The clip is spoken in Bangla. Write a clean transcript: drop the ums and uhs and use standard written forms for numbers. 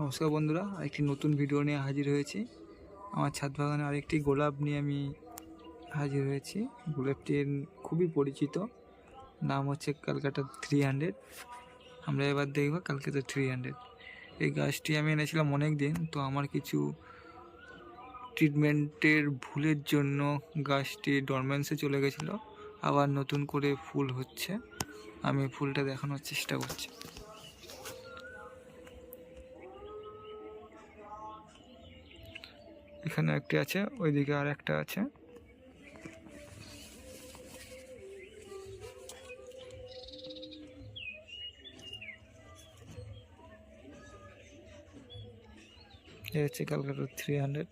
নমস্কার বন্ধুরা, আরেকটি নতুন ভিডিও নিয়ে হাজির হয়েছি। আমার ছাদ বাগানে আরেকটি গোলাপ নিয়ে আমি হাজির হয়েছি। গোলাপটির খুবই পরিচিত, নাম হচ্ছে ক্যালকাটা 300। আমরা এবার দেখব ক্যালকাটা 300। এই গাছটি আমি এনেছিলাম অনেক দিন, তো আমার কিছু ট্রিটমেন্টের ভুলের জন্য গাছটি ডরমেন্সে চলে গেছিলো। আবার নতুন করে ফুল হচ্ছে, আমি ফুলটা দেখানোর চেষ্টা করছি। এখানে একটি আছে, ওইদিকে আর একটা আছে। এই হচ্ছে ক্যালকাটা 300।